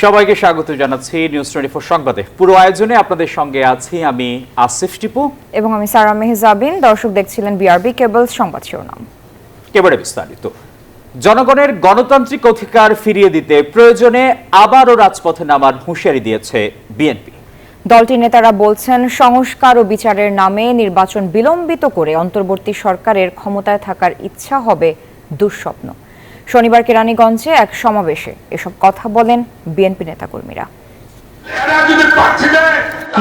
সবাইকে স্বাগত জানাচ্ছি নিউজ 24 সংবাদে। পুরো আয়োজনে আপনাদের সঙ্গে আছি আমি আসিফ টিপু এবং আমি সারা মেহজাবিন। দর্শক দেখছিলেন বিআরবি কেবলস সংবাদ শিরোনাম। এবারে বিস্তারিত। জনগণের গণতান্ত্রিক অধিকার ফিরিয়ে দিতে প্রয়োজনে আবারও রাজপথে নামার হুঁশিয়ারি দিয়েছে বিএনপি। দলটির নেতারা বলছেন, সংস্কার ও বিচারের নামে নির্বাচন বিলম্বিত করে অন্তর্বর্তী সরকারের ক্ষমতায় থাকার ইচ্ছা হবে দুঃস্বপ্ন। শনিবার কেরানীগঞ্জে এক সমাবেশে এসব কথা বলেন বিএনপি নেতাকর্মীরা।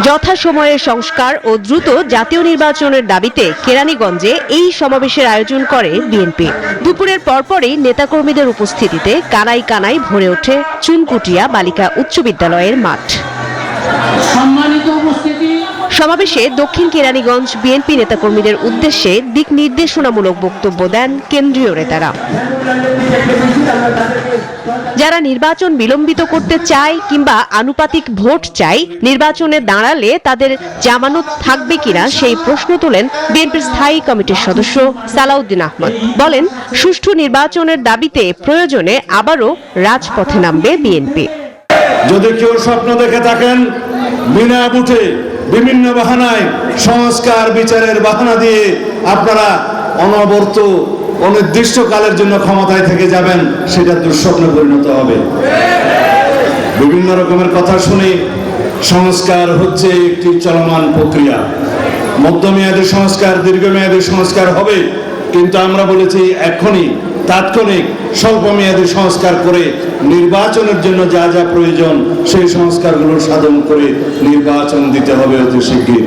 যথাসময়ে সংস্কার ও দ্রুত জাতীয় নির্বাচনের দাবিতে কেরানীগঞ্জে এই সমাবেশের আয়োজন করে বিএনপি। দুপুরের পরপরই নেতাকর্মীদের উপস্থিতিতে কানায় কানায় ভরে ওঠে চুনকুটিয়া বালিকা উচ্চ বিদ্যালয়ের মাঠ। সমাবেশে দক্ষিণ কেরানীগঞ্জ বিএনপি নেতাকর্মীদের উদ্দেশ্যে দিক নির্দেশনামূলক বক্তব্য দেন কেন্দ্রীয় নেতারা। যারা নির্বাচন বিলম্বিত করতে চায় কিংবা আনুপাতিক ভোট চায়, নির্বাচনে দাঁড়ালে তাদের জামানত থাকবে কিনা সেই প্রশ্ন তোলেন বিএনপির স্থায়ী কমিটির সদস্য সালাউদ্দিন আহমদ। বলেন, সুষ্ঠু নির্বাচনের দাবিতে প্রয়োজনে আবারও রাজপথে নামবে বিএনপি। যদি কেউ স্বপ্ন দেখে থাকেন বিনা বুটে বিভিন্ন বাহানায় সংস্কার বিচারের বাহানা দিয়ে আপনারা অনবরত অনির্দিষ্টকালের জন্য ক্ষমতায় থেকে যাবেন, সেটা দুঃস্বপ্নে পরিণত হবে। বিভিন্ন রকমের কথা শুনি সংস্কার হচ্ছে একটি চলমান প্রক্রিয়া, মধ্যমেয়াদী সংস্কার, দীর্ঘমেয়াদী সংস্কার হবে, কিন্তু আমরা বলেছি এখনই তাৎক্ষণিক স্বল্পমেয়াদী সংস্কার করে নির্বাচনের জন্য যা যা প্রয়োজন সেই সংস্কারগুলো সাধন করে নির্বাচন দিতে হবে অতি শীঘ্রই।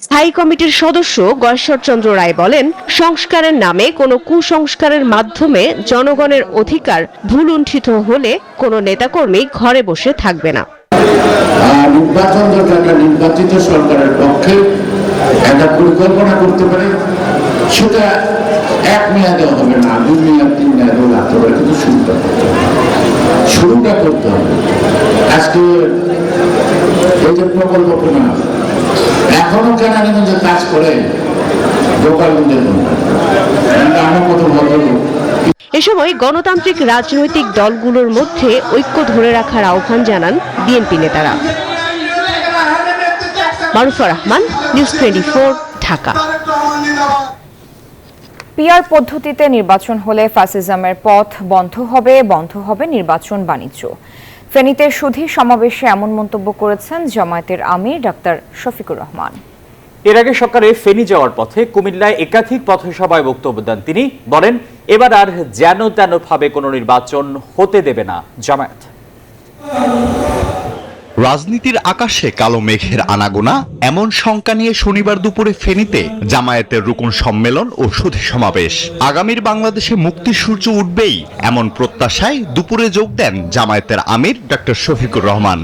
স্থায়ী কমিটির সদস্য গয়েশ্বরচন্দ্র রায় বলেন, সংস্কারের নামে কোনো কুসংস্কারের মাধ্যমে জনগণের অধিকার ভুলুণ্ঠিত হলে কোনো নেতাকর্মী ঘরে বসে থাকবে না। নির্বাচন দরকার, নির্বাচিত সরকারের পক্ষে একটা পরিকল্পনা করতে পারে, সেটা এক মেয়াদে হবে না, 2 মেয়াদ 3 মেয়াদেও লাগতে পারে, কিন্তু শুরুটা করতে হবে। আজকে এই যে প্রকল্প প্রণয়ন এখনো কেরানীগঞ্জে কাজ করে গোপালগঞ্জের আমরা কত ভদ্রলোক। এ সময় গণতান্ত্রিক রাজনৈতিক দলগুলোর মধ্যে ঐক্য ধরে রাখার আহ্বান জানান বিএনপি নেতারা। মারুফা রহমান, নিউজ 24, ঢাকা। পিআর পদ্ধতিতে নির্বাচন হলে ফ্যাসিজমের পথ বন্ধ হবে নির্বাচন বাণিজ্য। ফেনীতে সুধী সমাবেশে এমন মন্তব্য করেছেন জামায়াতের আমির ডাক্তার শফিকুর রহমান। এর আগে সকালে ফেনী যাওয়ার পথে কুমিল্লায় একাধিক পথসভায় বক্তব্য দেন তিনি। বলেন, এবার আর যেন তেন ভাবে কোনো নির্বাচন হতে দেবে না জামায়াত। রাজনীতির আকাশে কালো মেঘের আনাগোনা, এমন শঙ্কা নিয়ে শনিবার দুপুরে ফেনীতে জামায়াতের রুকন সম্মেলন ও সুধী সমাবেশ। আগামীর বাংলাদেশে মুক্তির সূর্য উঠবেই এমন প্রত্যাশায় দুপুরে যোগ দেন জামায়াতের আমির ডাক্তার শফিকুর রহমান।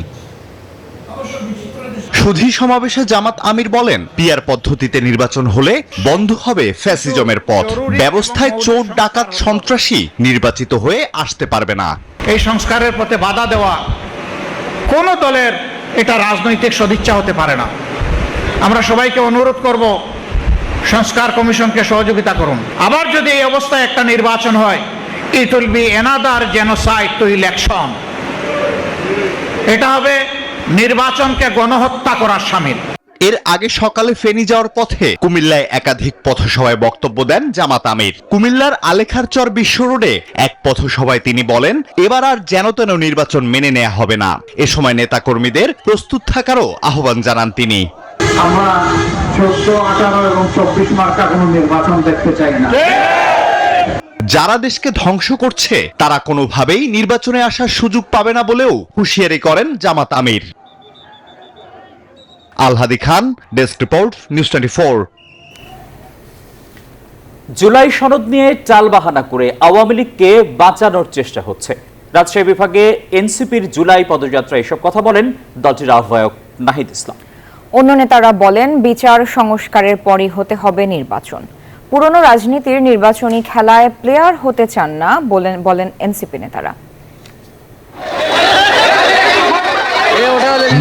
সুধী সমাবেশে জামাত আমির বলেন, পিআর পদ্ধতিতে নির্বাচন হলে বন্ধ হবে ফ্যাসিজমের পথ, ব্যবস্থায় চোর ডাকাত সন্ত্রাসী নির্বাচিত হয়ে আসতে পারবে না। এই সংস্কারের পথে বাধা দেওয়া কোন দলের এটা রাজনৈতিক সদিচ্ছা হতে পারে না। আমরা সবাইকে অনুরোধ করব, সংস্কার কমিশনকে সহযোগিতা করুন। আবার যদি এই অবস্থায় একটা নির্বাচন হয়, it will be another genocide two election. এটা হবে নির্বাচনকে গণহত্যা করার শামিল। এর আগে সকালে ফেনী যাওয়ার পথে কুমিল্লায় একাধিক পথসভায় বক্তব্য দেন জামাত আমির। কুমিল্লার আলেখারচর বিশ্ব রোডে এক পথসভায় তিনি বলেন, এবার আর যেন তেন নির্বাচন মেনে নেওয়া হবে না। এ সময় নেতাকর্মীদের প্রস্তুত থাকারও আহ্বান জানান তিনি। আমরা 14, 18 এবং 24 মার্কা কোনো নির্বাচন দেখতে চাই না। যারা দেশকে ধ্বংস করছে তারা কোনোভাবেই নির্বাচনে আসার সুযোগ পাবে না বলেও হুঁশিয়ারি করেন জামাত আমির। আলহাদি খান, ডেস্ক রিপোর্ট, নিউজ 24। জুলাই সনদ নিয়ে টালবাহানা করে আওয়ামী লীগকে বাঁচানোর চেষ্টা হচ্ছে। রাজশাহী বিভাগে এনসিপির জুলাই পদযাত্রা এসব কথা বলেন দলটির আহ্বায়ক নাহিদ ইসলাম। অন্য নেতারা বলেন, বিচার সংস্কারের পরই হতে হবে নির্বাচন। পুরনো রাজনীতির নির্বাচনী খেলায় প্লেয়ার হতে চান না বলেন এনসিপি নেতারা।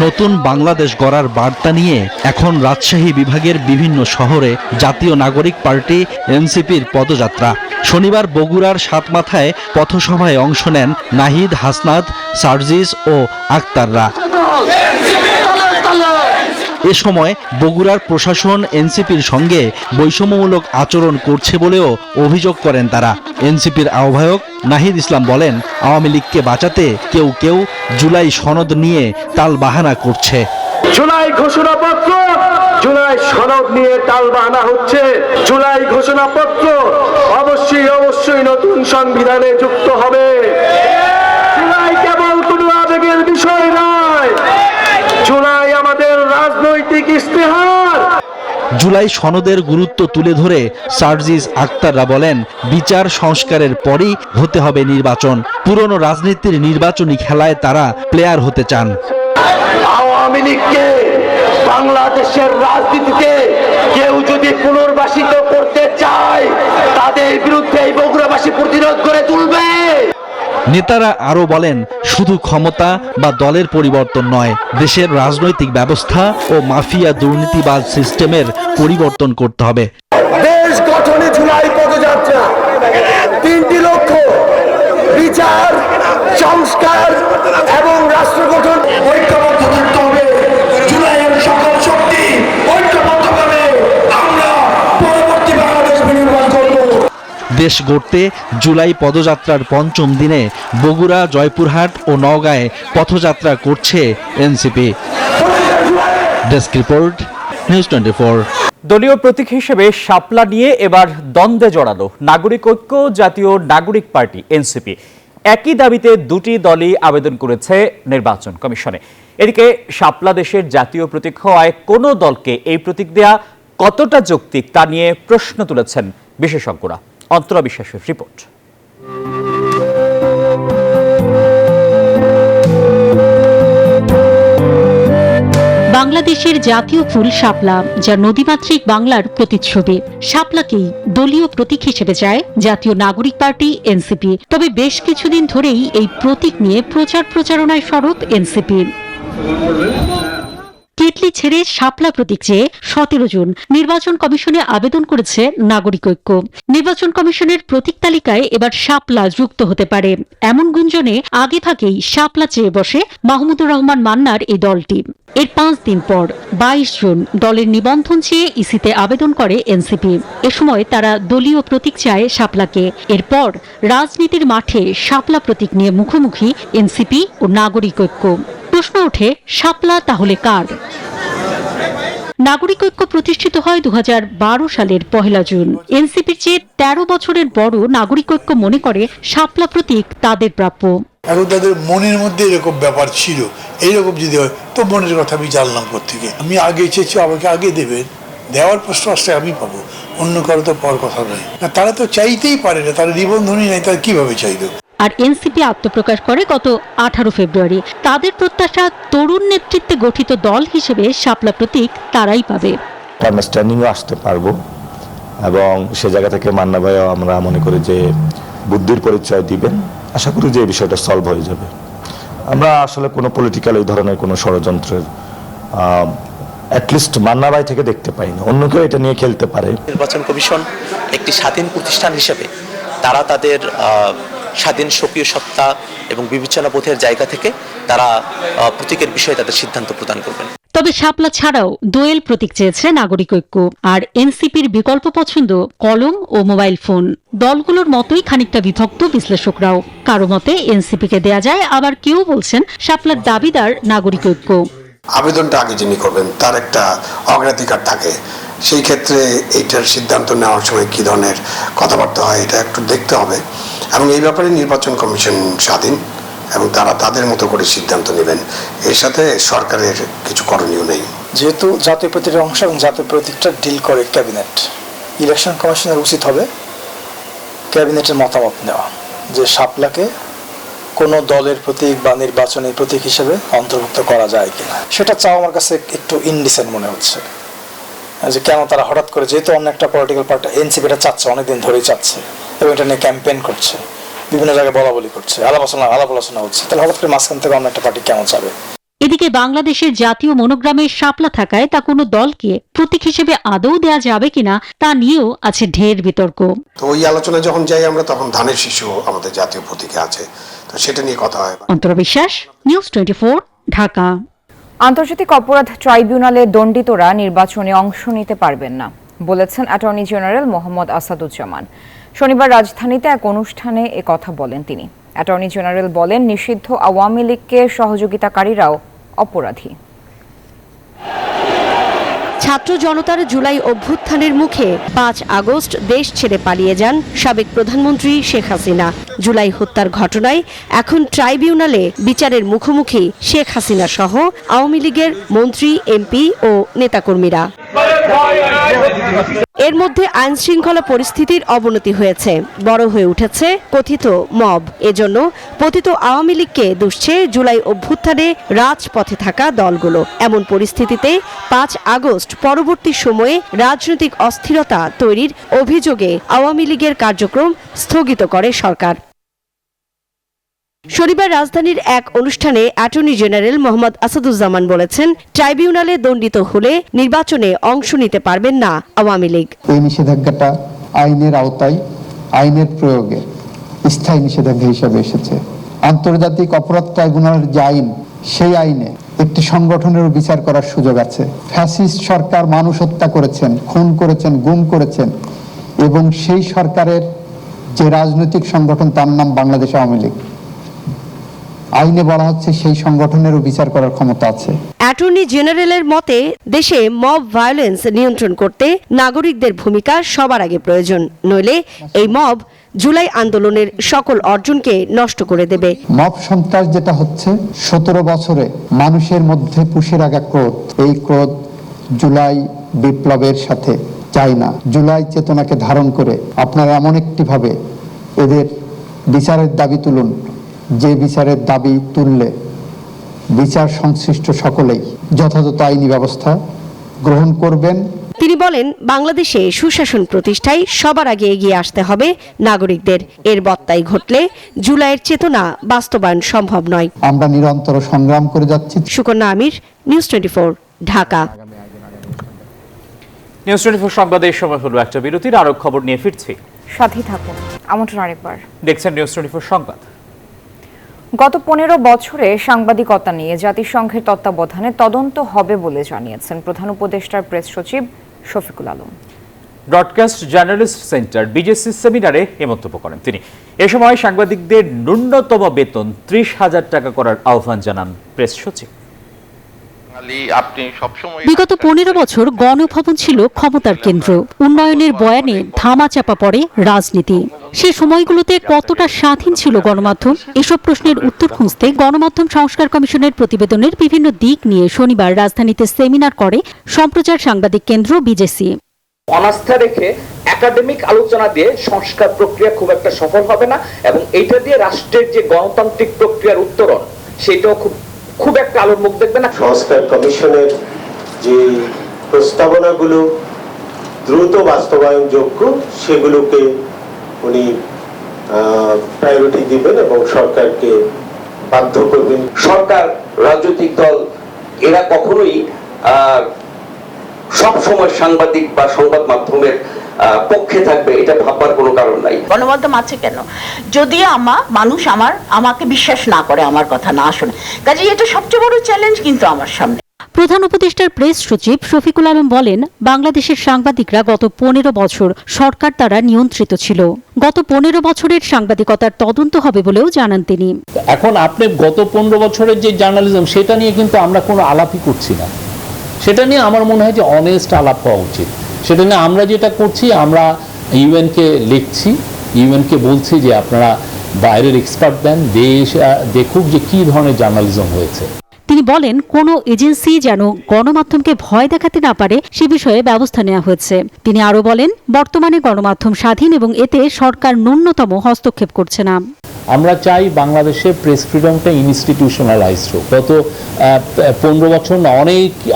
নতুন বাংলাদেশ গড়ার বার্তা নিয়ে এখন রাজশাহী বিভাগের বিভিন্ন শহরে জাতীয় নাগরিক পার্টি এনসিপির পদযাত্রা। শনিবার বগুড়ার সাতমাথায় পথসভায় অংশ নেন নাহিদ, হাসনাত, সার্জিস ও আক্তাররা। এ সময় বগুড়ার প্রশাসন এনসিপির সঙ্গে বৈষম্যমূলক আচরণ করছে বলেও অভিযোগ করেন তারা। এনসিপির আহ্বায়ক নাহিদ ইসলাম বলেন, আওয়ামী লীগকে বাঁচাতে কেউ কেউ জুলাই সনদ নিয়ে তালবাহানা করছে। জুলাই ঘোষণাপত্র, জুলাই সনদ নিয়ে টালবাহানা হচ্ছে। জুলাই ঘোষণাপত্র অবশ্যই নতুন সংবিধানে যুক্ত হবে। জুলাই কেবল কোনো আবেগের বিষয় নয়, জুলাই আমাদের রাজনৈতিক ইস্তেহার। জুলাই সনদের গুরুত্ব তুলে ধরে সার্জিস আক্তাররা বলেন, বিচার সংস্কারের পরই হতে হবে নির্বাচন। পুরনো রাজনীতির নির্বাচনী খেলায় তারা প্লেয়ার হতে চান। আওয়ামী লীগকে বাংলাদেশের রাজনীতিতে কেউ যদি পুনর্বাসিত করতে চায়, তাদের বিরুদ্ধে এই বগুড়াবাসী প্রতিরোধ করে তুলবে। নেতারা আরো বলেন, শুধু ক্ষমতা বা দলের পরিবর্তন নয়, দেশের রাজনৈতিক ব্যবস্থা ও মাফিয়া দুর্নীতিবাজ সিস্টেমের পরিবর্তন করতে হবে। দেশ গঠনে জুলাই পদযাত্রা, 3টি লক্ষ্য: বিচার, সংস্কার এবং রাষ্ট্র গঠন। ঐক্যবদ্ধ থাকতে হবে। জুলাইয়ের সকল শক্তি ঐক্যবদ্ধভাবে আমরা পরবর্তী বাংলাদেশ বিনির্মাণ করব। দেশ গড়তে জুলাই পদযাত্রার পঞ্চম দিনে বগুড়া, জয়পুরহাট ও নওগাঁয় পথযাত্রা করছে এনসিপি। Desk report, news 24। দলীয় প্রতীক হিসেবে শাপলা নিয়ে এবার দ্বন্দ্বে জড়ালো নাগরিক ঐক্য, জাতীয় নাগরিক পার্টি এনসিপি। একই দাবিতে দুটি দলই আবেদন করেছে নির্বাচন কমিশনে। এদিকে শাপলা দেশের জাতীয় প্রতীক হওয়ায় কোনো দলকে এই প্রতীক দেয়া কতটা যৌক্তিক তা নিয়ে প্রশ্ন তুলেছেন বিশেষজ্ঞরা। অন্তরা বিশ্বাসের রিপোর্ট। বাংলাদেশের জাতীয় ফুল শাপলা, যা নদীমাতৃক বাংলার প্রতিচ্ছবি। শাপলাকেই দলীয় প্রতীক হিসেবে চায় জাতীয় নাগরিক পার্টি এনসিপি। তবে বেশ কিছুদিন ধরেই এই প্রতীক নিয়ে প্রচারণায় সরব এনসিপি। কেটলি ছেড়ে শাপলা প্রতীক চেয়ে 17 জুন নির্বাচন কমিশনে আবেদন করেছে নাগরিক ঐক্য। নির্বাচন কমিশনের প্রতীক তালিকায় এবার শাপলা যুক্ত হতে পারে, এমন গুঞ্জনে আগে ভাগেই শাপলা চেয়ে বসে মাহমুদুর রহমান মান্নার এই দলটি। এর 5 দিন পর 22 জুন দলের নিবন্ধন চেয়ে ইসিতে আবেদন করে এনসিপি। এ সময় তারা দলীয় প্রতীক চায় শাপলাকে। এরপর রাজনীতির মাঠে শাপলা প্রতীক নিয়ে মুখোমুখি এনসিপি ও নাগরিক ঐক্য। প্রশ্ন ওঠে, শাপলা তাহলে কার? নাগরিক ঐক্য প্রতিষ্ঠিত হয় 2012 সালের 1 জুন। এনসিপির চেয়ে 13 বছরের বড় নাগরিক ঐক্য মনে করে শাপলা প্রতীক তাদের প্রাপ্য। এখন তাদের মনের মধ্যে এরকম ব্যাপার ছিল, এইরকম যদি হয় তো মনের কথা আমি জানলাম কোথেকে। আমি আগে চেয়েছি, আমাকে আগে দেবেন, দেওয়ার প্রশ্ন আসলে আমি পাবো, অন্য কারো তো পাওয়ার কথা নয়। তারা তো চাইতেই পারে না, তারা নিবন্ধনই নাই, তারা কিভাবে চাইল? আর এনসিপি আত্মপ্রকাশ করে গত 18 ফেব্রুয়ারি। তাদের প্রত্যাশা, তরুণ নেতৃত্বে গঠিত দল হিসেবে শাপলা প্রতীক তারাই পাবে। আন্ডারস্ট্যান্ডিংও আসতে পারবো এবং সে জায়গা থেকে মান্না ভাইও আমরা মনে করি যে বুদ্ধির পরিচয় দিবেন। আশা করি যে এই বিষয়টা সলভ হয়ে যাবে। আমরা আসলে কোনো পলিটিক্যাল এই ধরনের কোনো ষড়যন্ত্রের অ্যাটলিস্ট মান্না ভাই থেকে দেখতে পাই না। অন্য কেউ এটা নিয়ে খেলতে পারে। নির্বাচন কমিশন একটি স্বাধীন প্রতিষ্ঠান হিসেবে তারা তাদের স্বাধীন স্বকীয় সত্তা এবং বিবেচনাবোধের জায়গা থেকে তারা প্রতীকের বিষয়ে তাদের সিদ্ধান্ত প্রদান করবেন। তবে শাপলা ছাড়াও দোয়েল প্রতীক চেয়েছে নাগরিক ঐক্য। আর এনসিপির বিকল্প পছন্দ কলম ও মোবাইল ফোন। দলগুলোর মতোই খানিকটা বিভক্ত বিশ্লেষকরাও। কারো মতে এনসিপিকে দেয়া যায়, আবার কেউ বলছেন শাপলার দাবিদার নাগরিক ঐক্য। আবেদনটা আগে যিনি করবেন তার একটা অগ্রাধিকার থাকে, সেই ক্ষেত্রে এইটার সিদ্ধান্ত নেওয়ার সময় কী ধরনের কথাবার্তা হয় এটা একটু দেখতে হবে। এবং এই ব্যাপারে নির্বাচন কমিশন স্বাধীন এবং তারা তাদের মতো করে সিদ্ধান্ত নেবেন। এর সাথে সরকারের কিছু করণীয় নেই। যেহেতু জাতীয় প্রতীকের অংশ এবং জাতীয় প্রতীকটা ডিল করে ক্যাবিনেট, ইলেকশন কমিশনের উচিত হবে ক্যাবিনেটের মতামত নেওয়া যে শাপলাকে কোনো দলের প্রতীক বা নির্বাচনের প্রতীক হিসেবে অন্তর্ভুক্ত করা যায় কিনা। সেটা চাও আমার কাছে একটু ইনডিসেন্ট মনে হচ্ছে, যে কেন তারা হঠাৎ করে, যেহেতু অন্য একটা পলিটিক্যাল পার্টি এনসিপিটা চাচ্ছে, অনেকদিন ধরেই চাচ্ছে এবং এটা নিয়ে ক্যাম্পেইন করছে, বিভিন্ন জায়গায় বলা বলি করছে, আলাপ আলোচনা হচ্ছে, তাহলে হঠাৎ করে মাঝখান থেকে অন্য একটা পার্টি কেন চাবে? এদিকে বাংলাদেশের জাতীয় মনোগ্রামে শাপলা থাকায় তা কোনো দলকে প্রতীক হিসেবে আদৌ দেয়া যাবে কিনা তা নিয়েও আছে ঢের বিতর্ক। তো ওই আলোচনা যখন যাই আমরা, তখন ধানের শিশু আমাদের জাতীয় প্রতীকে আছে, তো সেটা নিয়ে কথা হয়। অন্তরা বিশ্বাস, নিউজ 24, ঢাকা। আন্তর্জাতিক অপরাধ ট্রাইব্যুনালে দণ্ডিতরা নির্বাচনে অংশ নিতে পারবেন না বলেছেন অ্যাটর্নি জেনারেল মোহাম্মদ আসাদুজ্জামান। শনিবার রাজধানীতে এক অনুষ্ঠানে এ কথা বলেন তিনি। অ্যাটর্নি জেনারেল বলেন, নিষিদ্ধ আওয়ামী লীগকে সহযোগিতাকারীরাও অপরাধী। ছাত্র জনতার জুলাই অভ্যুত্থানের মুখে ৫ আগস্ট দেশ ছেড়ে পালিয়ে যান সাবেক প্রধানমন্ত্রী শেখ হাসিনা। জুলাই হত্যার ঘটনায় এখন ট্রাইব্যুনালে বিচারের মুখোমুখি শেখ হাসিনা সহ আওয়ামী লীগের মন্ত্রী, এমপি ও নেতাকর্মীরা। এর মধ্যে আইন শৃঙ্খলা পরিস্থিতির অবনতি হয়েছে, বড় হয়ে উঠেছে কথিত মব। এজন্য পতিত আওয়ামী লীগকে দুষছে জুলাই অভ্যুত্থানে রাজপথে থাকা দলগুলো। এমন পরিস্থিতিতে ৫ আগস্ট পরবর্তী সময়ে রাজনৈতিক অস্থিরতা তৈরির অভিযোগে আওয়ামী লীগের কার্যক্রম স্থগিত করে সরকার। শনিবার রাজধানীর এক অনুষ্ঠানে অ্যাটর্নি জেনারেল মোহাম্মদ আসাদুজ্জামান বলেছেন, ট্রাইব্যুনালে দণ্ডিত হলে নির্বাচনে অংশ নিতে পারবেন না আওয়ামী লীগ। এই নিষেধাজ্ঞাটা আইনের আওতায়, আইনের প্রয়োগে স্থায়ী নিষেধাজ্ঞা হিসেবে এসেছে। আন্তর্জাতিক অপরাধ ট্রাইব্যুনালের যে আইন, সেই আইনে একটি সংগঠনেরও বিচার করার সুযোগ আছে। ফ্যাসিস্ট সরকার মানুষ হত্যা করেছেন, খুন করেছেন, গুম করেছেন, এবং সেই সরকারের যে রাজনৈতিক সংগঠন, তার নাম বাংলাদেশ আওয়ামী লীগ। আইনে বলা হচ্ছে সেই সংগঠনেরও বিচার করার ক্ষমতা আছে। অ্যাটর্নি জেনারেলের মতে, দেশে মব ভায়োলেন্স নিয়ন্ত্রণ করতে নাগরিকদের ভূমিকা সবার আগে প্রয়োজন, নইলে এই মব জুলাই আন্দোলনের সকল অর্জনকে নষ্ট করে দেবে। মব সন্ত্রাস যেটা হচ্ছে ১৭ বছরে মানুষের মধ্যে পুষে রাখা ক্রোধ, এই ক্রোধ জুলাই বিপ্লবের সাথে যায় না। জুলাই চেতনাকে ধারণ করে আপনারা এমন একটি ভাবে এদের বিচারের দাবি তুলুন, যে বিচারের দাবি তুললে বিচার সংশ্লিষ্ট সকলেই যথাযথ আইনি ব্যবস্থা গ্রহণ করবেন। তিনি বলেন, বাংলাদেশে সুশাসন প্রতিষ্ঠায় সবার আগে এগিয়ে আসতে হবে নাগরিকদের। এর বত্তাই ঘটলে জুলাইয়ের চেতনা বাস্তবায়ন সম্ভব নয়। আমরা নিরন্তর সংগ্রাম করে যাচ্ছি। সুকন্যা আমির, নিউজ 24, ঢাকা। নিউজ 24 সংবাদে এই সময় হলো একটা বিরতির। আরো খবর নিয়ে ফিরছি, সাথে থাকুন। আমন্ত্রণ আরেকবার। দেখছেন নিউজ 24 সংবাদ। গত 15 বছরে সাংবাদিকতা নিয়ে জাতিসংঘের তত্ত্বাবধানে তদন্ত হবে বলে জানিয়েছেন প্রধান উপদেষ্টার প্রেস সচিব Shafiqul Alam. Broadcast journalist center BJC সেমিনারে এ মন্তব্য করেন তিনি। এ সময় সাংবাদিকদের ন্যূনতম বেতন 30,000 টাকা করার আহ্বান জানান প্রেস সচিব। বিগত 15 বছর গণভবন ছিল ক্ষমতার কেন্দ্র। উন্নয়নের বয়ানে ধামাচাপা পড়ে রাজনীতি। সে সময়গুলোতে কতটা স্বাধীন ছিল গণমাধ্যম? এসব প্রশ্নের উত্তর খুঁজতে গণমাধ্যম সংস্কার কমিশনের প্রতিবেদনের বিভিন্ন দিক নিয়ে শনিবার রাজধানীতে সেমিনার করে সম্প্রচার সাংবাদিক কেন্দ্র বিজেসি। অনাস্থা রেখে একাডেমিক আলোচনা দিয়ে সংস্কার প্রক্রিয়া খুব একটা সফল হবে না, এবং এইটা দিয়ে রাষ্ট্রের যে গণতান্ত্রিক প্রক্রিয়ার উত্তরণ, সেটাও খুব একটা আলোর মুখ দেখবে না। সংস্কার কমিশনের যে প্রস্তাবনাগুলো দ্রুত বাস্তবায়নযোগ্য, সেগুলোকে উনি প্রায়োরিটি দিবেন এবং সরকারকে বাধ্য করবেন। সরকার, রাজনৈতিক দল এরা কখনোই সব সময় সাংবাদিক বা সংবাদ মাধ্যমের পক্ষে থাকবে, এটা ভাববার কোনো কারণ নাই। গণমাধ্যম আছে কেন? যদি মানুষ আমাকে বিশ্বাস না করে, আমার কথা না শোনে, কাজে এটা সবচেয়ে বড় চ্যালেঞ্জ কিন্তু আমার সামনে। প্রধান উপদেষ্টার প্রেস সচিব শফিকুল আলম বলেন, বাংলাদেশের সাংবাদিকরা গত 15 বছর সরকার দ্বারা নিয়ন্ত্রিত ছিল। গত 15 বছরের সাংবাদিকতার তদন্ত হবে বলেও জানান তিনি। এখন আপনি গত 15 বছরের যে জার্নালিজম, সেটা নিয়ে কিন্তু আমরা কোনো আলাপই করছি না। সেটা নিয়ে আমার মনে হয় যে অনেস্ট আলাপ হওয়া উচিত। সেটা নিয়ে আমরা যেটা করছি, আমরা ইউএনকে লিখছি, ইউএনকে বলছি যে আপনারা বাইরের এক্সপার্ট দেন, দেশ দেখুক যে কী ধরনের জার্নালিজম হয়েছে। তিনি বলেন, কোনো এজেন্সি যেন গণমাধ্যমকে ভয় দেখাতে না পারে সে বিষয়ে ব্যবস্থা নেওয়া হয়েছে। তিনি আরও বলেন, বর্তমানে গণমাধ্যম স্বাধীন এবং এতে সরকার ন্যূনতম হস্তক্ষেপ করছে না। আমরা চাই বাংলাদেশে প্রেস ফ্রিডমটা ইনস্টিটিউশনালাইজড হোক। গত 15 বছর না,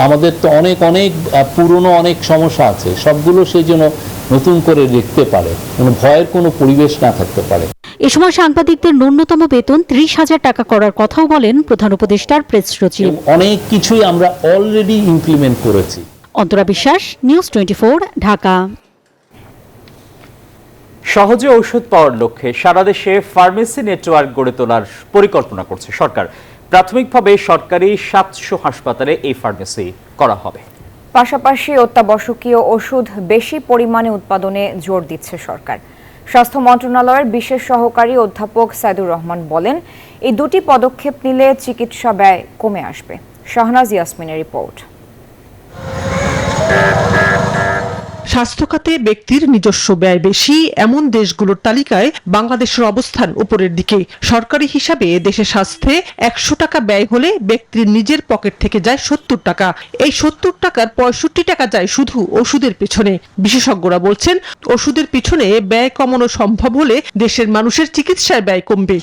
আমাদের তো অনেক পুরনো অনেক সমস্যা আছে, সবগুলো সেই জন্য নতুন করে লিখতে পারে, ভয়ের কোনো পরিবেশ না থাকতে পারে। এ সময় সাংবাদিকদের ন্যূনতম বেতন 30,000 টাকা করার কথাও বলেন প্রধান উপদেষ্টার প্রেস সচিব। অনেক কিছুই আমরা অলরেডি ইমপ্লিমেন্ট করেছি। অন্তরা বিশ্বাস, নিউজ 24, ঢাকা। সহজে ঔষধ পাওয়ার লক্ষ্যে সারা দেশে ফার্মেসি নেটওয়ার্ক গড়ে তোলার পরিকল্পনা করছে সরকার। প্রাথমিকভাবে সরকারি 700 হাসপাতালে এই ফার্মেসি করা হবে। পাশাপাশি অত্যাবশ্যকীয় ওষুধ বেশি পরিমাণে উৎপাদনে জোর দিচ্ছে সরকার। স্বাস্থ্য মন্ত্রণালয়ের বিশেষ সহকারী অধ্যাপক সাইদুর রহমান বলেন, এই দুটি পদক্ষেপ নিলে চিকিৎসা ব্যয় কমে আসবে। শাহনাজ ইয়াসমিনের রিপোর্ট। স্বাস্থ্য খাতে ব্যক্তির নিজস্ব ব্যয় বেশি এমন দেশগুলোর তালিকায় বাংলাদেশের অবস্থান উপরের দিকে। সরকারি হিসাবে দেশে স্বাস্থ্যে 100 টাকা ব্যয় হলে ব্যক্তির নিজের পকেট থেকে যায় 70 টাকা। এই 70 টাকার 65 টাকা যায় শুধু ওষুধের পিছনে। বিশেষজ্ঞরা বলছেন, ওষুধের পিছনে ব্যয় কমানো সম্ভব হলে দেশের মানুষের চিকিৎসার ব্যয় কমবে।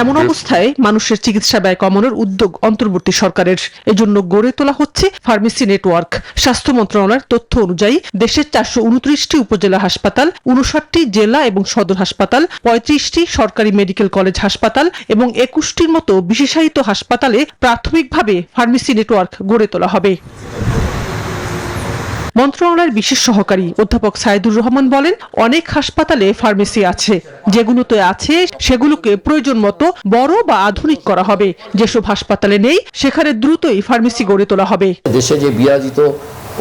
এমন অবস্থায় মানুষের চিকিৎসা ব্যয় কমানোর উদ্যোগ অন্তর্বর্তী সরকারের। এজন্য গড়ে তোলা হচ্ছে ফার্মেসি নেটওয়ার্ক। স্বাস্থ্য মন্ত্রণালয়ের তথ্য অনুযায়ী দেশের 429টি উপজেলা হাসপাতাল, 59টি জেলা এবং সদর হাসপাতাল, 35টি সরকারি মেডিকেল কলেজ হাসপাতাল এবং 21টির মতো বিশেষায়িত হাসপাতালে প্রাথমিকভাবে ফার্মেসি নেটওয়ার্ক গড়ে তোলা হবে। মন্ত্রণালয়ের বিশেষ সহকারী অধ্যাপক সাইদুর রহমান বলেন, অনেক হাসপাতালে ফার্মেসি আছে, যেগুলোতে আছে সেগুলোকে প্রয়োজন মতো বড় বা আধুনিক করা হবে। যেসব হাসপাতালে নেই সেখানে দ্রুতই ফার্মেসি গড়ে তোলা হবে। দেশে যে বিরাজিত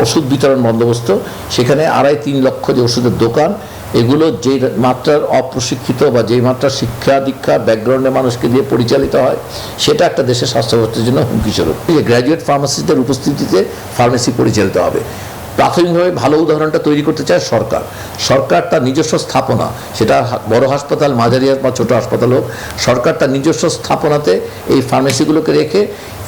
ওষুধ বিতরণ বন্দোবস্ত, সেখানে 2.5-3 লক্ষ যে ওষুধের দোকান, এগুলো যে মাত্রার অপ্রশিক্ষিত বা যে মাত্রার শিক্ষা দীক্ষা ব্যাকগ্রাউন্ডের মানুষকে দিয়ে পরিচালিত হয়, সেটা একটা দেশের স্বাস্থ্য ব্যবস্থার জন্য হুমকি স্বরূপ। গ্র্যাজুয়েট ফার্মাসিস্টদের উপস্থিতিতে ফার্মেসি পরিচালিত হবে। প্রাথমিকভাবে ভালো উদাহরণটা তৈরি করতে চায় সরকার। সরকার তার নিজস্ব স্থাপনা, সেটা বড় হাসপাতাল, মাঝারি বা ছোট হাসপাতাল হোক, সরকার তার নিজস্ব স্থাপনাতে এই ফার্মেসিগুলোকে রেখে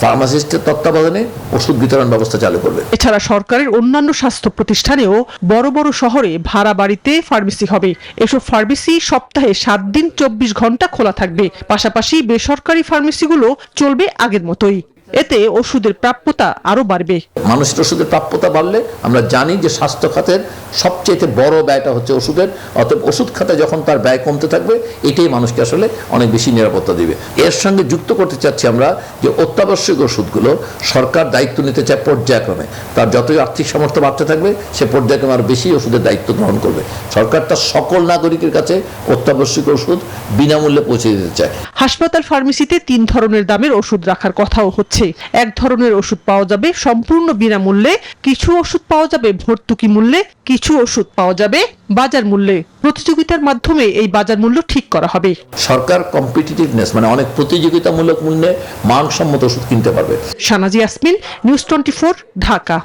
ফার্মাসিস্টের তত্ত্বাবধানে ওষুধ বিতরণ ব্যবস্থা চালু করবে। এছাড়া সরকারের অন্যান্য স্বাস্থ্য প্রতিষ্ঠানেও বড় বড় শহরে ভাড়া বাড়িতে ফার্মেসি হবে। এসব ফার্মেসি সপ্তাহে 7 দিন 24 ঘন্টা খোলা থাকবে। পাশাপাশি বেসরকারি ফার্মেসিগুলো চলবে আগের মতোই। এতে ওষুধের প্রাপ্যতা আরো বাড়বে। মানুষের ওষুধের প্রাপ্যতা বাড়লে আমরা জানি যে স্বাস্থ্য খাতের সবচেয়ে বড় ব্যয়টা হচ্ছে ওষুধের। অতএব ওষুধ খাতে যখন তার ব্যয় কমতে থাকবে, এটাই মানুষকে আসলে অনেক বেশি নিরাপত্তা দিবে। এর সঙ্গে যুক্ত করতে চাচ্ছি আমরা যে অত্যাবশ্যক ওষুধগুলো সরকার দায়িত্ব নিতে চায় পর্যায়ক্রমে। তার যতই আর্থিক সামর্থ্য বাড়তে থাকবে, সে পর্যায়ক্রমে আরো বেশি ওষুধের দায়িত্ব গ্রহণ করবে। সরকার তার সকল নাগরিকের কাছে অত্যাবশ্যক ওষুধ বিনামূল্যে পৌঁছে দিতে চায়। হাসপাতাল ফার্মেসিতে 3 ধরনের দামের ওষুধ রাখার কথাও হচ্ছে। এক ধরনের ওষুধ পাওয়া যাবে সম্পূর্ণ বিনামূল্যে, কিছু ওষুধ পাওয়া যাবে ভর্তুকি মূল্যে, কিছু ওষুধ পাওয়া যাবে বাজার মূল্যে। প্রতিযোগিতার মাধ্যমে এই বাজার মূল্য ঠিক করা হবে। সরকার কম্পিটিটিভনেস মানে অনেক প্রতিযোগিতামূলক মূল্যে মানসম্মত ওষুধ কিনতে পারবে। শাহনাজ ইয়াসমিন, নিউজ 24, ঢাকা।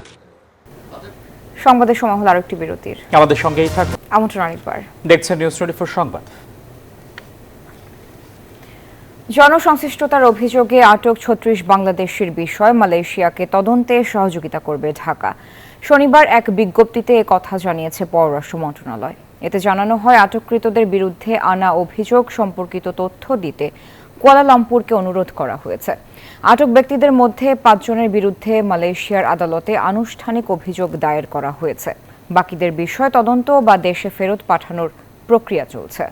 সংবাদের সময় হলো আরেকটি বিরতির। আমাদের সঙ্গেই থাকুন। আমন্ত্রণ আরেকবার। দেখছেন নিউজ 24 সংবাদ। জনসংশ্লিষ্টতার অভিযোগে আটক 36 বাংলাদেশির বিষয় মালয়েশিয়াকে তদন্তে সহযোগিতা করবে ঢাকা। শনিবার এক বিজ্ঞপ্তিতে একথা জানিয়েছে পররাষ্ট্র মন্ত্রণালয়। এতে জানানো হয়, আটককৃতদের বিরুদ্ধে আনা অভিযোগ সম্পর্কিত তথ্য দিতে কুয়ালালামপুরকে অনুরোধ করা হয়েছে। আটক ব্যক্তিদের মধ্যে 5 জনের বিরুদ্ধে মালয়েশিয়ার আদালতে আনুষ্ঠানিক অভিযোগ দায়ের করা হয়েছে। বাকিদের বিষয় তদন্ত বা দেশে ফেরত পাঠানোর প্রক্রিয়া চলছে।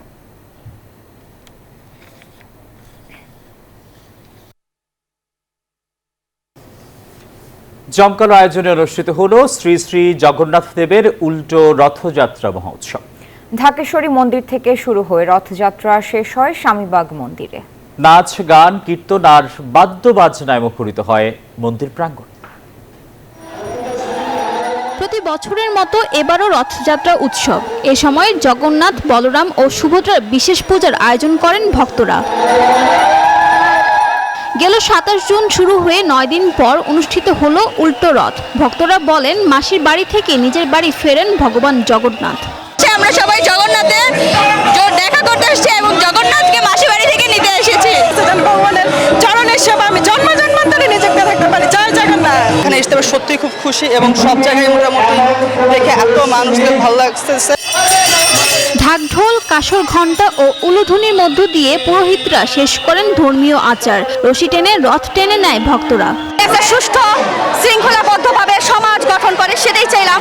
জমকালো আয়োজনে অনুষ্ঠিত হলো শ্রী শ্রী জগন্নাথ দেবের উল্টো রথযাত্রা মহোৎসব। ঢাকেশ্বরী মন্দির থেকে শুরু হয়ে রথযাত্রা শেষ হয় স্বামীবাগ মন্দিরে। নাচ, গান, কীর্তন আর বাদ্যবাজনায় মুখরিত হয় মন্দির প্রাঙ্গণ। প্রতি বছরের মতো এবারও রথযাত্রা উৎসব। এ সময় জগন্নাথ, বলরাম ও সুভদ্রার বিশেষ পূজার আয়োজন করেন ভক্তরা। গেল 27 জুন শুরু হয়ে 9 দিন পর অনুষ্ঠিত হলো উল্টো রথ। ভক্তরা বলেন, মাসির বাড়ি থেকে নিজের বাড়ি ফেরেন ভগবান জগন্নাথ। আমরা সবাই জগন্নাথে দেখা করতে এসেছি এবং জগন্নাথকে মাসির বাড়ি থেকে নিতে এসেছি। ভগবানের চরণের সেবা আমি জন্ম জন্মান্তরে নিজেকে থাকতে পারি। জয় জগন্নাথ। এখানে এসে সত্যি খুব খুশি এবং সব জায়গায় মোটামুটি দেখে এত মানুষদের ভালো লাগছে। ঢাকঢোল, কাসর ঘণ্টা ও উলুধ্বনির মধ্য দিয়ে পুরোহিতরা শেষ করেন ধর্মীয় আচার। রশি টেনে রথ টেনে নেয় ভক্তরা। একটা সুষ্ঠু শৃঙ্খলাবদ্ধভাবে সমাজ গঠন করে, সেটাই চাইলাম,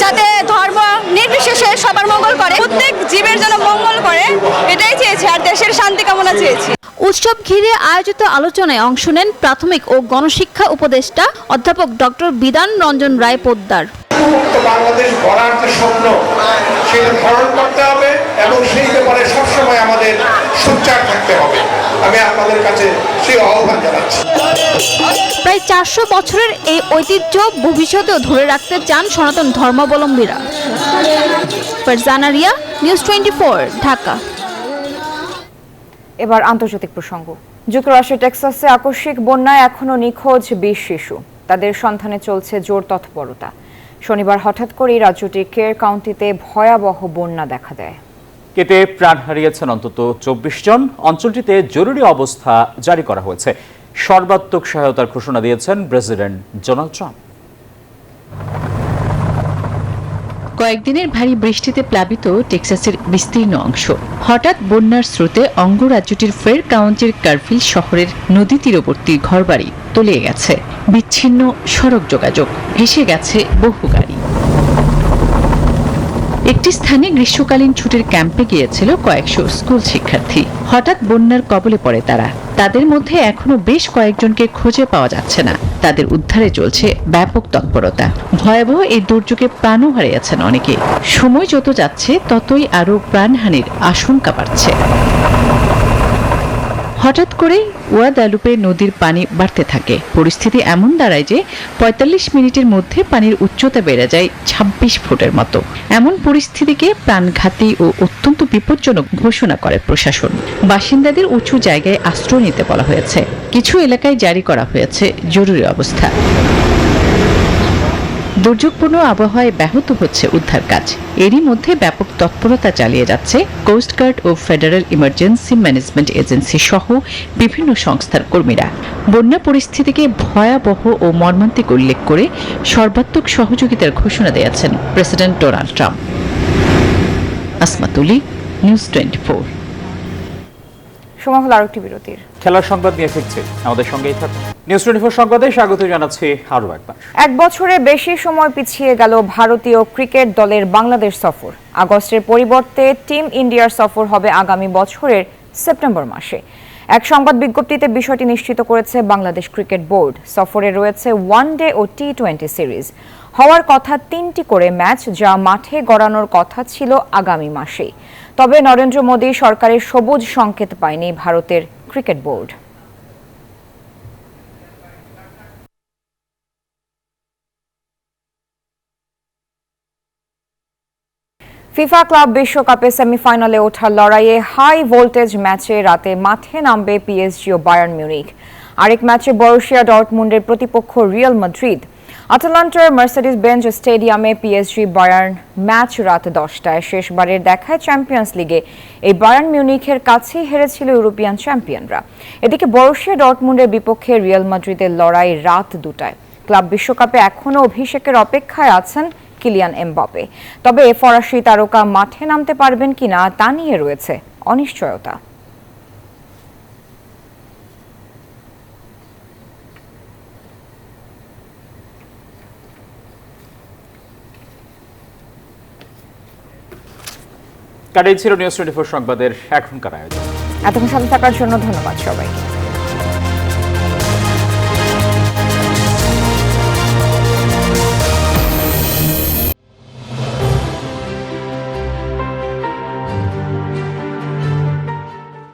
যাতে ধর্ম নির্বিশেষে সবার মঙ্গল করে, প্রত্যেক জীবের যেন মঙ্গল করে, এটাই চেয়েছি, আর দেশের শান্তি কামনা চেয়েছি। উৎসব ঘিরে আয়োজিত আলোচনায় অংশ নেন প্রাথমিক ও গণশিক্ষা উপদেষ্টা অধ্যাপক ডক্টর বিধান রঞ্জন রায় পোদ্দার। বাংলাদেশ গড়ার যে স্বপ্ন সেটা ধারণ করতে হবে এবং সেই ব্যাপারে সবসময় আমাদের সোচ্চার থাকতে হবে। আমি আপনাদের কাছে সেই আহ্বান জানাচ্ছি। প্রায় 400 বছরের এই ঐতিহ্য ভবিষ্যতেও ধরে রাখতে চান সনাতন ধর্মাবলম্বীরা। ফারজানা রিয়া, নিউজ 24, ঢাকা। এবার আন্তর্জাতিক প্রসঙ্গ। যুক্তরাষ্ট্রের টেক্সাসে আকস্মিক বন্যায় এখনো নিখোঁজ 20 শিশু। তাদের সন্ধানে চলছে জোর তৎপরতা। শনিবার হঠাৎ করেই রাজ্যটির কেয়ার কাউন্টিতে ভয়াবহ বন্যা দেখা দেয়। কেটে প্রাণ হারিয়েছেন অন্তত 24 জন। অঞ্চলটিতে জরুরি অবস্থা জারি করা হয়েছে। সর্বাত্মক সহায়তার ঘোষণা দিয়েছেন প্রেসিডেন্ট ডোনাল্ড ট্রাম্প। কয়েকদিনের ভারী বৃষ্টিতে প্লাবিত টেক্সাসের বিস্তীর্ণ অংশ। হঠাৎ বন্যার স্রোতে অঙ্গরাজ্যটির ফের কাউন্টির কারফিল শহরের নদী তীরবর্তী ঘরবাড়ি তলিয়ে গেছে। বিচ্ছিন্ন সড়ক যোগাযোগ, ভেসে গেছে বহু গাড়ি। একটি স্থানে গ্রীষ্মকালীন ছুটির ক্যাম্পে গিয়েছিল কয়েকশো স্কুল শিক্ষার্থী। হঠাৎ বন্যার কবলে পড়ে তারা। তাদের মধ্যে এখনো বেশ কয়েকজনকে খুঁজে পাওয়া যাচ্ছে না। তাদের উদ্ধারে চলছে ব্যাপক তৎপরতা। ভয়াবহ এই দুর্যোগে প্রাণও হারিয়েছেন অনেকে। সময় যত যাচ্ছে ততই আরও প্রাণহানির আশঙ্কা বাড়ছে। হঠাৎ করে ওয়াদালুপে নদীর পানি বাড়তে থাকে। পরিস্থিতি এমন দাঁড়ায় যে 45 মিনিটের মধ্যে পানির উচ্চতা বেড়ে যায় 26 ফুটের মতো। এমন পরিস্থিতিকে প্রাণঘাতী ও অত্যন্ত বিপজ্জনক ঘোষণা করে প্রশাসন। বাসিন্দাদের উঁচু জায়গায় আশ্রয় নিতে বলা হয়েছে। কিছু এলাকায় জারি করা হয়েছে জরুরি অবস্থা। দুর্যোগপূর্ণ আবহাওয়ায় ব্যাহত হচ্ছে উদ্ধার কাজ। এরই মধ্যে ব্যাপক তৎপরতা চালিয়ে যাচ্ছে কোস্টগার্ড ও ফেডারেল ইমার্জেন্সি ম্যানেজমেন্ট এজেন্সি সহ বিভিন্ন সংস্থার কর্মীরা। বন্যা পরিস্থিতিকে ভয়াবহ ও মর্মান্তিক উল্লেখ করে সর্বাত্মক সহযোগিতার ঘোষণা দিয়েছেন প্রেসিডেন্ট ডোনাল্ড ট্রাম্প। আসমাতুলি, নিউজ 24। সময় হলো আরেকটি বিরতির। খেলার সংবাদ নিয়ে ফিরছি, আমাদের সঙ্গেই থাকুন। নিউজ 24 সংবাদে স্বাগত জানাচ্ছি আরও একবার। 1 বছরে বেশি সময় পিছিয়ে গেল ভারতীয় ক্রিকেট দলের বাংলাদেশ সফর। আগস্টের পরিবর্তে টিম ইন্ডিয়ার সফর হবে আগামী বছরের সেপ্টেম্বর মাসে। এক সংবাদ বিজ্ঞপ্তিতে বিষয়টি নিশ্চিত করেছে বাংলাদেশ ক্রিকেট বোর্ড। সফরে রয়েছে ওয়ানডে ও টি20 সিরিজ। হওয়ার কথা 3টি করে ম্যাচ, যা মাঠে গড়ানোর কথা ছিল আগামী মাসেই। তবে নরেন্দ্র মোদী সরকারের সবুজ সংকেত পায়নি ভারতের ক্রিকেট বোর্ড। ফিফা ক্লাব বিশ্বকাপে সেমিফাইনালে ওঠার লড়াইয়ে হাই ভোল্টেজ ম্যাচে রাতে মাঠে নামবে পিএসজি ও বায়ার্ন মিউনিখ। আরেক ম্যাচে বরুশিয়া ডর্টমুন্ডের প্রতিপক্ষ রিয়াল মাদ্রিদ। আটালান্টার মার্সেডিস বেঞ্জ স্টেডিয়ামে পিএসজি বায়ার্ন ম্যাচ রাত 10টায়। শেষবারের দেখায় চ্যাম্পিয়ন্স লিগে এই বায়ার্ন মিউনিখের কাছেই হেরেছিল ইউরোপিয়ান চ্যাম্পিয়নরা। এদিকে বরুশিয়া ডর্টমুন্ডের বিপক্ষে রিয়াল মাদ্রিদের লড়াই রাত 2টায়। ক্লাব বিশ্বকাপে এখনও অভিষেকের অপেক্ষায় আছেন কিলিয়ান এমবাপে। তবে ফরাসি তারকা মাঠে নামতে পারবেন কিনা তা নিয়ে রয়েছে অনিশ্চয়তা। কাটাই ছিল নিউজ 24 সংবাদের এখনকার আয়োজন। এতক্ষণ সাথে থাকার জন্য ধন্যবাদ সবাইকে।